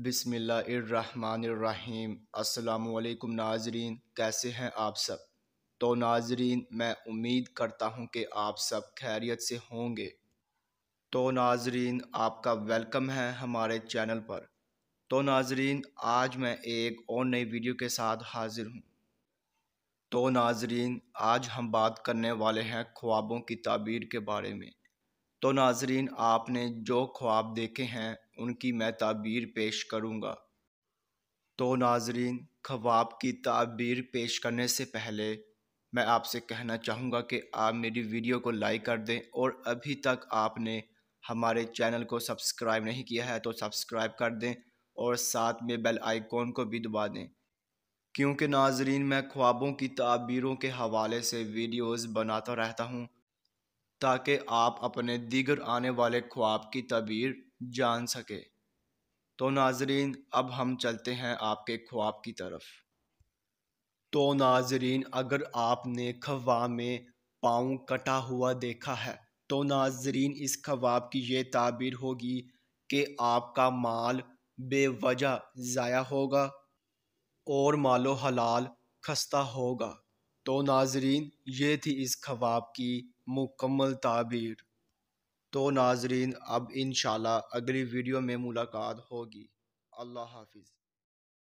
بسم اللہ الرحمن الرحیم۔ السلام علیکم ناظرین، کیسے ہیں آپ سب؟ تو ناظرین، میں امید کرتا ہوں کہ آپ سب خیریت سے ہوں گے۔ تو ناظرین، آپ کا ویلکم ہے ہمارے چینل پر۔ تو ناظرین، آج میں ایک اور نئی ویڈیو کے ساتھ حاضر ہوں۔ تو ناظرین، آج ہم بات کرنے والے ہیں خوابوں کی تعبیر کے بارے میں۔ تو ناظرین، آپ نے جو خواب دیکھے ہیں ان کی میں تعبیر پیش کروں گا۔ تو ناظرین، خواب کی تعبیر پیش کرنے سے پہلے میں آپ سے کہنا چاہوں گا کہ آپ میری ویڈیو کو لائک کر دیں، اور ابھی تک آپ نے ہمارے چینل کو سبسکرائب نہیں کیا ہے تو سبسکرائب کر دیں، اور ساتھ میں بیل آئیکن کو بھی دبا دیں، کیونکہ ناظرین میں خوابوں کی تعبیروں کے حوالے سے ویڈیوز بناتا رہتا ہوں تاکہ آپ اپنے دیگر آنے والے خواب کی تعبیر جان سکیں۔ تو ناظرین، اب ہم چلتے ہیں آپ کے خواب کی طرف۔ تو ناظرین، اگر آپ نے خواب میں پاؤں کٹا ہوا دیکھا ہے تو ناظرین اس خواب کی یہ تعبیر ہوگی کہ آپ کا مال بے وجہ ضائع ہوگا اور مال و حلال خستہ ہوگا۔ تو ناظرین، یہ تھی اس خواب کی مکمل تعبیر۔ تو ناظرین، اب انشاءاللہ اگلی ویڈیو میں ملاقات ہوگی۔ اللہ حافظ۔